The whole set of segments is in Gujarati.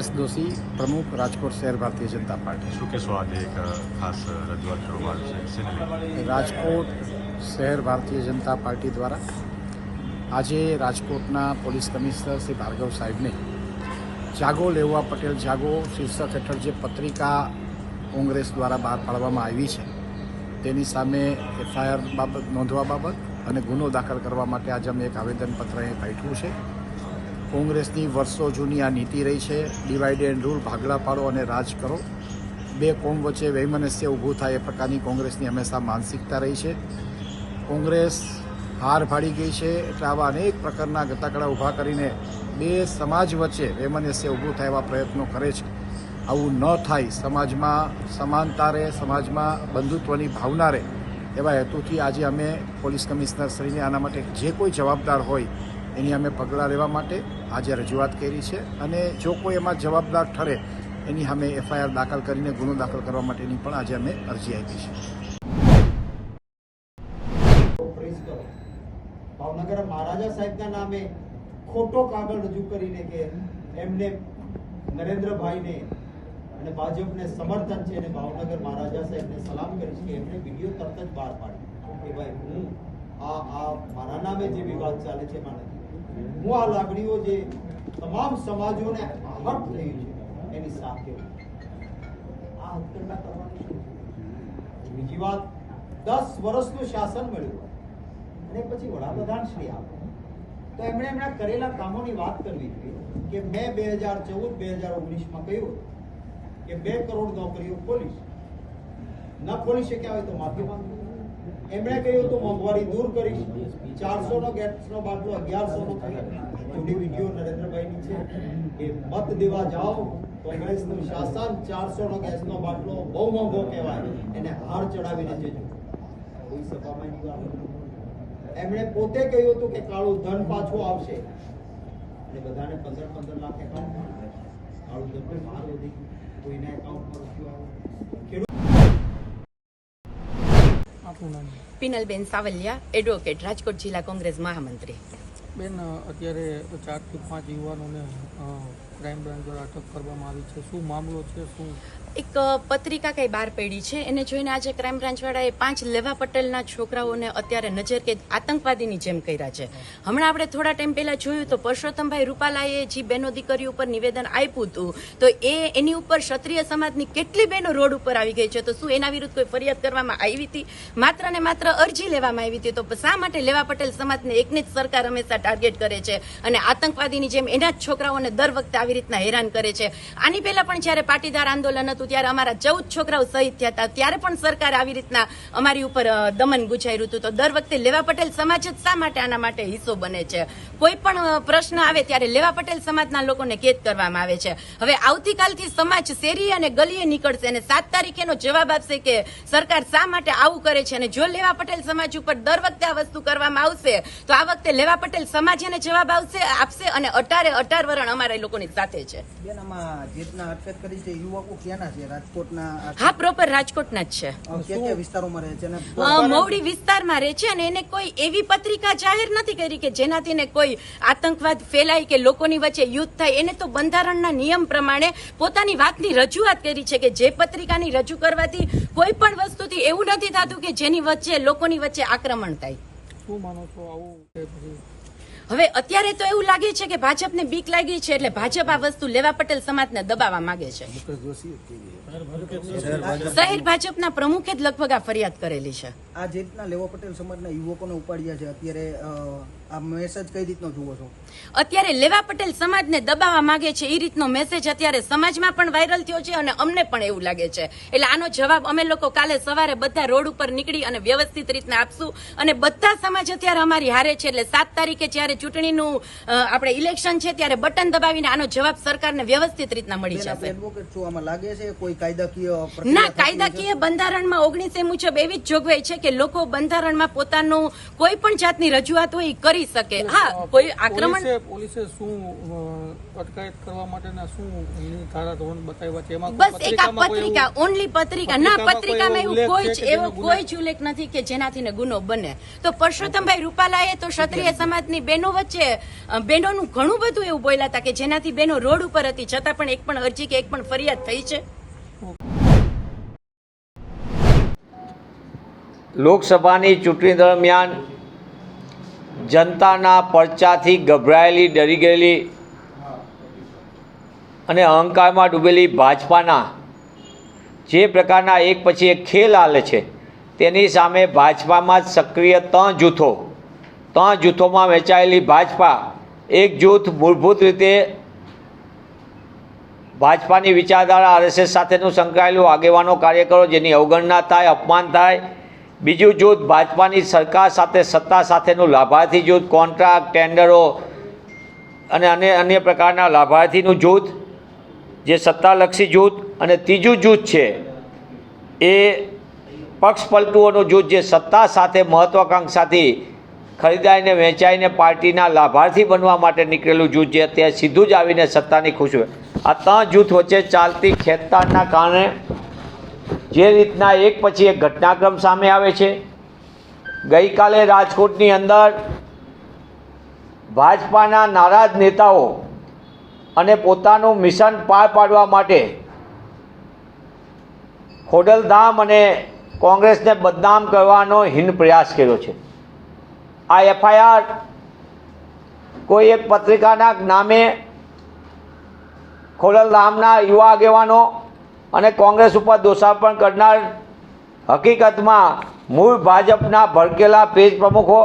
નરેશ દોશી, પ્રમુખ રાજકોટ શહેર ભારતીય જનતા પાર્ટી। શું કહેશો આજે એક ખાસ રજૂઆત કરવામાં આવી છે શેને લઈને? રાજકોટ શહેર ભારતીય જનતા પાર્ટી દ્વારા આજે રાજકોટના પોલીસ કમિશનર શ્રી ભાર્ગવ સાહેબને જાગો લેવા પટેલ જાગો શીર્ષક હેઠળ જે પત્રિકા કોંગ્રેસ દ્વારા બહાર પાડવામાં આવી છે તેની સામે એફઆઈઆર બાબત નોંધવા બાબત અને ગુનો દાખલ કરવા માટે આજે અમે એક આવેદનપત્ર અહીં પાઠવ્યું છે। કોંગ્રેસની વર્ષો જૂની આ નીતિ રહી છે, ડિવાઇડ એન્ડ રૂલ, ભાગલા પાડો અને રાજ કરો, બે કોમ વચ્ચે વૈમનસ્ય ઊભું થાય એ પ્રકારની કોંગ્રેસની હંમેશા માનસિકતા રહી છે। કોંગ્રેસ હાર ભાડી ગઈ છે એટલે આવા અનેક પ્રકારના ગતાકડા ઊભા કરીને બે સમાજ વચ્ચે વૈમનસ્ય ઊભું થાય એવા પ્રયત્નો કરે છે। આવું ન થાય, સમાજમાં સમાનતા રહે, સમાજમાં બંધુત્વની ભાવના રહે એવા હેતુથી આજે અમે પોલીસ કમિશનર શ્રીને આના માટે જે કોઈ જવાબદાર હોય એની અમે પગલાં લેવા માટે આજે રજૂઆત કરી છે અને જો કોઈ એમાં જવાબદાર ઠરે એની અમે એફઆઈઆર દાખલ કરીને ગુનો દાખલ કરવા માટેની પણ આજે અમે અરજી આપી છે। ભાવનગર મહારાજા સાહેબના નામે ખોટો કાગળ રજૂ કરીને કે એમને નરેન્દ્રભાઈને અને ભાજપને સમર્થન છે અને ભાવનગર મહારાજા સાહેબને સલામ કરીશ કે એમને વિડીયો તરત જ બહાર પાડ્યો કે ભાઈ હું આ મારા નામે જે વિવાદ ચાલે છે એમાં નથી, હું આ લાગણીઓ જે તમામ સમાજોને હક થઈ છે એની સાથે આ હત્યા કરવાની શું? બીજી વાત, 10 વર્ષનું શાસન મળ્યું અને પછી વડાપ્રધાન શ્રી આવે તો એમણે કરેલા કામોની વાત કરવી જોઈએ કે મેં 2014-2019 કહ્યું કે 2 કરોડ નોકરીઓ ખોલીશ, ન ખોલી શક્યા હોય તો માફી માંગુ। એમણે કહ્યું તો મોંઘવારી દૂર કરીશ, 400 નો ગેસનો બાટલો 1100 નો થયો। જુદી વિડીયો નરેન્દ્રભાઈની છે કે મત દેવા જાઓ, કોંગ્રેસનું શાસન 400 નો ગેસનો બાટલો બહુ મોંઘો કહેવાય, એને હાર ચડાવીને જજો। કોઈ સભામાં એની વાત નથી। એમણે પોતે કહ્યું હતું કે કાળું ધન પાછું આવશે અને બધાને 15-15 લાખ એકાઉન્ટ કાળું ધન પણ બહાર વધી કોઈના એકાઉન્ટમાં રૂપિયો આવ્યો। પિનલબેન સાવલિયા, એડવોકેટ, રાજકોટ જિલ્લા કોંગ્રેસ મહામંત્રી। બેન, અત્યારે 4 થી 5 યુવાનોને ક્રાઇમ બ્રાન્ચ દ્વારા અટક કરવામાં આવી છે, શું મામલો છે? શું એક પત્રિકા કઈ બહાર પડી છે એને જોઈને આજે ક્રાઇમ બ્રાન્ચ વાળાએ 5 લેવા પટેલના છોકરાઓને અત્યારે નજરકેદ આતંકવાદીની જેમ કર્યા છે। હમણાં આપણે થોડા ટાઈમ પહેલા જોયું તો પરસોત્તમભાઈ રૂપાલાએ જે બહેનો દીકરીઓ ઉપર નિવેદન આપ્યું હતું તો એની ઉપર ક્ષત્રિય સમાજની કેટલી બહેનો રોડ ઉપર આવી ગઈ છે, તો શું એના વિરુદ્ધ કોઈ ફરિયાદ કરવામાં આવી હતી? માત્ર ને માત્ર અરજી લેવામાં આવી હતી। તો શા માટે લેવા પટેલ સમાજને એકને જ સરકાર હંમેશા ટાર્ગેટ કરે છે અને આતંકવાદીની જેમ એના જ છોકરાઓને દર વખતે આવી રીતના હેરાન કરે છે? આની પહેલા પણ જ્યારે પાટીદાર આંદોલન ત્યારે અમારા 14 છોકરાઓ શહીદ થયા હતા, ત્યારે પણ સરકારે આવી રીતના અમારી ઉપર દમન ગુજાર્યું હતું। તો દર વખતે લેવા પટેલ સમાજ જ શા માટે આના માટે હિસ્સો બને છે? કોઈ પણ પ્રશ્ન આવે ત્યારે લેવા પટેલ સમાજના લોકોને કેદ કરવામાં આવે છે। હવે આવતીકાલથી સમાજ શેરી અને ગલીએ નીકળશે અને 7 તારીખેનો જવાબ આપશે કે સરકાર શા માટે આવું કરે છે। અને જો લેવા પટેલ સમાજ ઉપર દર વખતે આ વસ્તુ કરવામાં આવશે તો આ વખતે લેવા પટેલ સમાજ એને જવાબ આપશે અને 18 વરણ અમારા લોકોની સાથે છે। બેન, આમાં જેટના અટક કરી છે યુવકો ક્યાંના છે? રાજકોટના? હા, પ્રોપર રાજકોટના જ છે। કયા વિસ્તારોમાં રહે છે? મવડી વિસ્તારમાં રહે છે અને એને કોઈ એવી પત્રિકા જાહેર નથી કરી કે જેનાથી ને કોઈ આતંકવાદ ફેલાય કે લોકોની વચ્ચે યુદ્ધ થાય। એને તો બંધારણના નિયમ પ્રમાણે પોતાની વાતની રજૂઆત કરી છે કે જે પત્રિકાની રજૂ કરવાથી કોઈ પણ વસ્તુથી એવું નથી થતું કે જેની વચ્ચે લોકોની વચ્ચે આક્રમણ થાય। શું માનો છો આવું છે? પછી હવે અત્યારે તો એવું લાગે છે કે ભાજપને બીક લાગી છે એટલે ભાજપ આ વસ્તુ લેવા પટેલ સમાજને દબાવવા માંગે છે। શહેર ભાજપના પ્રમુખે જ લગભગ આ ફરિયાદ કરેલી છે। આ જે રીતના લેવા પટેલ સમાજના યુવકોને ઉપાડ્યા છે અત્યારે, આ મેસેજ કઈ રીતનો જુઓ છો? અત્યારે લેવા પટેલ સમાજને દબાવવા માંગે છે એ રીતનો મેસેજ અત્યારે સમાજમાં પણ વાયરલ થયો છે અને અમને પણ એવું લાગે છે। એટલે આનો જવાબ અમે લોકો કાલે સવારે બધા રોડ ઉપર નીકળી અને વ્યવસ્થિત રીતના આપશું અને બધા સમાજ અત્યારે અમારી હારે છે। એટલે 7 તારીખે જ્યારે ચૂંટણીનું આપણે ઇલેક્શન છે ત્યારે બટન દબાવીને આનો જવાબ સરકારને વ્યવસ્થિત રીતના મળી જશે। એડવોકેટ છો, આમાં લાગે છે કોઈ કાયદાકીય ના, કાયદાકીય બંધારણમાં 19 મુજબ એવી જ જોગવાઈ છે કે લોકો બંધારણમાં પોતાનું કોઈ પણ જાતની રજૂઆત હોય કરી થઈ શકે. હા, કોઈ આક્રમણ પોલીસે શું અટકાયત કરવા માટેના શું એની ધારા ધોરણ બતાવ્યા છે? એમાં બસ એક આ પત્રિકા, ઓનલી પત્રિકા. ના, પત્રિકામાં એવું કોઈ જ ઉલ્લેખ નથી કે જેનાથી ને ગુનો બને. તો પરસોત્તમભાઈ રૂપાલાએ તો ક્ષત્રિય સમાજની બહેનો વચ્ચે બહેનોનું ઘણું બધું એવું બોલ્યા હતા કે જેનાથી બહેનો રોડ ઉપર હતી, છતાં પણ એક પણ અરજી કે એક પણ ફરિયાદ થઈ છે? લોકસભાની ચૂંટણી દરમિયાન જનતાના પરચાથી ગભરાયેલી, ડરી ગયેલી અને અહંકારમાં ડૂબેલી ભાજપાના જે પ્રકારના એક પછી એક ખેલ હાલે છે તેની સામે ભાજપામાં જ સક્રિય ત્રણ જૂથોમાં વહેંચાયેલી ભાજપા એક જૂથ મૂળભૂત રીતે ભાજપાની વિચારધારા RSS સાથેનું સંકળાયેલું આગેવાનો, કાર્યકરો જેની અવગણના થાય, અપમાન થાય. બીજું જૂથ ભાજપાની સરકાર સાથે, સત્તા સાથેનું લાભાર્થી જૂથ, કોન્ટ્રાક્ટ, ટેન્ડરો અને અન્ય પ્રકારના લાભાર્થીનું જૂથ જે સત્તાલક્ષી જૂથ. અને ત્રીજું જૂથ છે એ પક્ષપલટુઓનું જૂથ જે સત્તા સાથે, મહત્વાકાંક્ષાથી ખરીદાઈને વહેંચાઈને પાર્ટીના લાભાર્થી બનવા માટે નીકળેલું જૂથ જે અત્યારે સીધું જ આવીને સત્તાની ખુશ હોય. આ ત્રણ જૂથ વચ્ચે ચાલતી ખેંચતાણના કારણે જે રીતના એક પછી એક ઘટનાક્રમ સામે આવે છે. ગઈકાલે રાજકોટની અંદર ભાજપાના નારાજ નેતાઓ અને પોતાનું મિશન પાર પાડવા માટે ખોડલધામ અને કોંગ્રેસને બદનામ કરવાનો હીન પ્રયાસ કર્યો છે. આ FIR કોઈ એક પત્રિકાના નામે ખોડલધામના યુવા આગેવાનો અને કોંગ્રેસ ઉપર દોષારોપણ કરનાર હકીકતમાં મૂળ ભાજપના ભડકેલા પેજ પ્રમુખો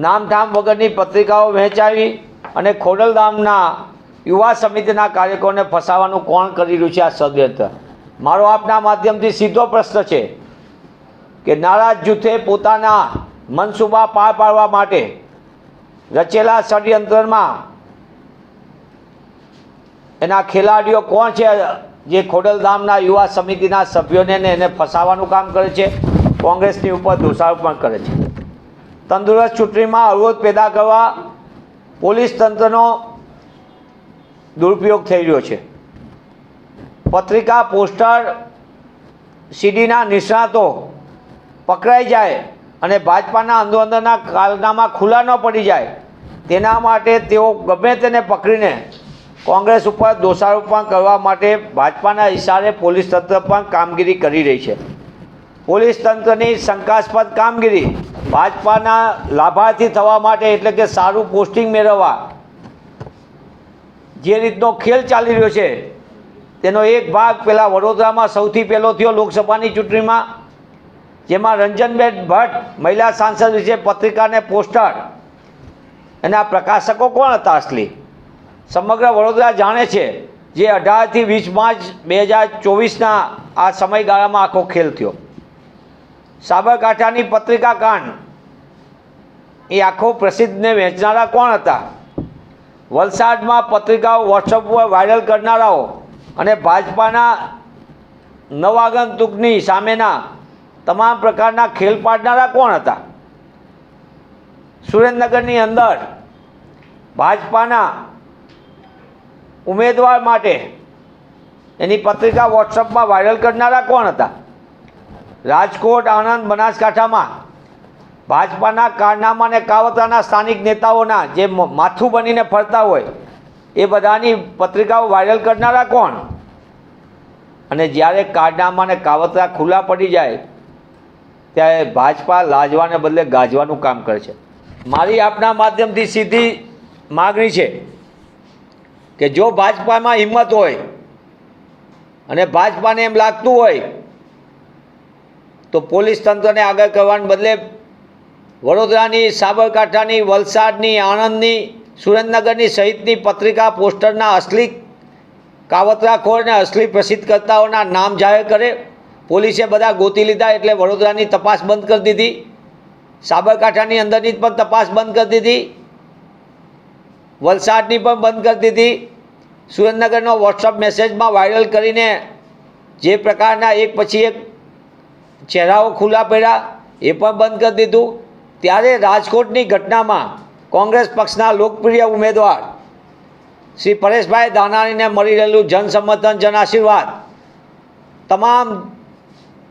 નામઠામ વગરની પત્રિકાઓ વહેંચાવી અને ખોડલધામના યુવા સમિતિના કાર્યકરોને ફસાવવાનું કોણ કરી રહ્યું છે આ ષડયંત્ર? મારો આપના માધ્યમથી સીધો પ્રશ્ન છે કે નારાજ જૂથે પોતાના મનસૂબા પાર પાડવા માટે રચેલા ષડયંત્રમાં એના ખેલાડીઓ કોણ છે જે ખોડલધામના યુવા સમિતિના સભ્યોને એને ફસાવવાનું કામ કરે છે, કોંગ્રેસની ઉપર દોષારોપણ કરે છે. તંદુરસ્ત ચૂંટણીમાં અવરોધ પેદા કરવા પોલીસ તંત્રનો દુરુપયોગ થઈ રહ્યો છે. પત્રિકા, પોસ્ટર, CDના નિષ્ણાતો પકડાઈ જાય અને ભાજપાના અંદરના કારનામા ખુલ્લા ન પડી જાય તેના માટે તેઓ ગમે તેને પકડીને કોંગ્રેસ ઉપર દોષારોપણ કરવા માટે ભાજપાના ઇશારે પોલીસ તંત્ર પણ કામગીરી કરી રહી છે. પોલીસ તંત્રની શંકાસ્પદ કામગીરી ભાજપાના લાભાર્થી થવા માટે, એટલે કે સારું પોસ્ટિંગ મેળવવા જે રીતનો ખેલ ચાલી રહ્યો છે તેનો એક ભાગ પહેલાં વડોદરામાં સૌથી પહેલો થયો લોકસભાની ચૂંટણીમાં, જેમાં રંજનબેન ભટ્ટ મહિલા સાંસદ વિશે પત્રિકાને પોસ્ટર, એના પ્રકાશકો કોણ હતા અસલી? સમગ્ર વડોદરા જાણે છે. જે 18થી 20 માર્ચ 2024ના આ સમયગાળામાં આખો ખેલ થયો. સાબરકાંઠાની પત્રિકા કાંડ એ આખો પ્રસિદ્ધને વહેંચનારા કોણ હતા? વલસાડમાં પત્રિકાઓ વોટ્સઅપ પર વાયરલ કરનારાઓ અને ભાજપાના નવાગંતુકની સામેના તમામ પ્રકારના ખેલ પાડનારા કોણ હતા? સુરેન્દ્રનગરની અંદર ભાજપાના ઉમેદવાર માટે એની પત્રિકા વોટ્સઅપમાં વાયરલ કરનારા કોણ હતા? રાજકોટ, આણંદ, બનાસકાંઠામાં ભાજપાના કારનામા અને કાવતરાના સ્થાનિક નેતાઓના જે માથું બનીને ફરતા હોય એ બધાની પત્રિકાઓ વાયરલ કરનારા કોણ? અને જ્યારે કારનામા અને કાવતરા ખુલ્લા પડી જાય ત્યારે ભાજપા લાજવાને બદલે ગાજવાનું કામ કરે છે. મારી આપના માધ્યમથી સીધી માગણી છે કે જો ભાજપામાં હિંમત હોય અને ભાજપાને એમ લાગતું હોય તો પોલીસ તંત્રને આગળ કરવાને બદલે વડોદરાની, સાબરકાંઠાની, વલસાડની, આણંદની, સુરેન્દ્રનગરની સહિતની પત્રિકા, પોસ્ટરના અસલી કાવતરાખોર અને અસલી પ્રસિદ્ધ કરતાઓના નામ જાહેર કરે. પોલીસે બધા ગોતી લીધા એટલે વડોદરાની તપાસ બંધ કરી દીધી, સાબરકાંઠાની અંદરની પણ તપાસ બંધ કરી દીધી, વલસાડની પણ બંધ કરી દીધી. સુરેન્દ્રનગરનો વોટ્સઅપ મેસેજમાં વાયરલ કરીને જે પ્રકારના એક પછી એક ચહેરાઓ ખુલ્લા પડ્યા એ પણ બંધ કરી દીધું. ત્યારે રાજકોટની ઘટનામાં કોંગ્રેસ પક્ષના લોકપ્રિય ઉમેદવાર શ્રી પરેશભાઈ દાનાણીને મળી રહેલું જનસમર્થન જન આશીર્વાદ તમામ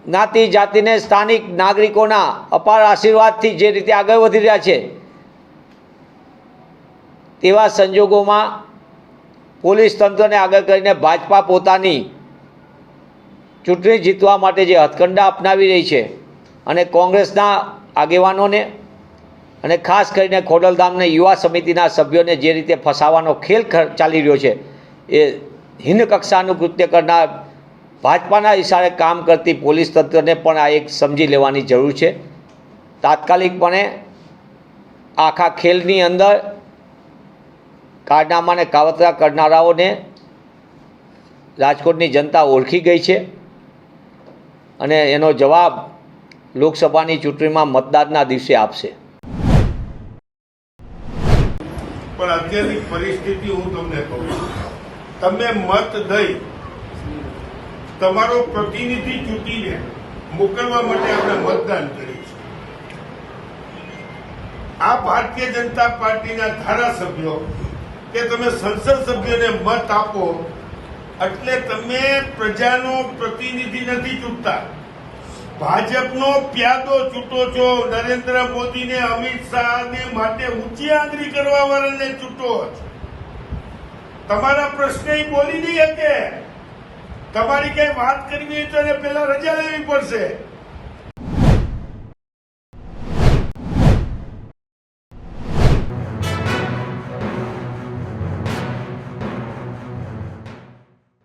જ્ઞાતિ જાતિને સ્થાનિક નાગરિકોના અપાર આશીર્વાદથી જે રીતે આગળ વધી રહ્યા છે તેવા સંજોગોમાં પોલીસ તંત્રને આગળ કરીને ભાજપા પોતાની ચૂંટણી જીતવા માટે જે હથકંડા અપનાવી રહી છે અને કોંગ્રેસના આગેવાનોને અને ખાસ કરીને ખોડલધામને યુવા સમિતિના સભ્યોને જે રીતે ફસાવાનો ખેલ ચાલી રહ્યો છે એ હિન્દ કક્ષાનું કૃત્ય કરનાર ભાજપાના ઇશારે કામ કરતી પોલીસ તંત્રને પણ આ એક સમજી લેવાની જરૂર છે. તાત્કાલિકપણે આખા ખેલની અંદર કારનામા અને કાવતરા કરનારાઓને રાજકોટની જનતા ઓળખી ગઈ છે અને એનો જવાબ લોકસભાની ચૂંટણીમાં મતદાનના દિવસે આપશે. પણ અત્યારની પરિસ્થિતિ હું તમને કહું, તમે મત દઈ તમારો પ્રતિનિધિ ચૂંટીને મોકલવા માટે આપણે મતદાન કર્યું છે. આ ભારતીય જનતા પાર્ટીના ધારાસભ્યો કે તમે સંસદ સભ્યોને મત આપો એટલે તમે પ્રજાનો પ્રતિનિધિ નથી ચૂંટતા, ભાજપનો પ્યાદો ચૂંટો છો. નરેન્દ્ર મોદીને, અમિત શાહને માટે ઊંચી આંગળી કરવા વાળાને ચૂંટો છો. તમારા પ્રશ્ન બોલી નહીં શકે. તમારી કઈ વાત કરવી હોય તો એને પેલા રજા લેવી પડશે.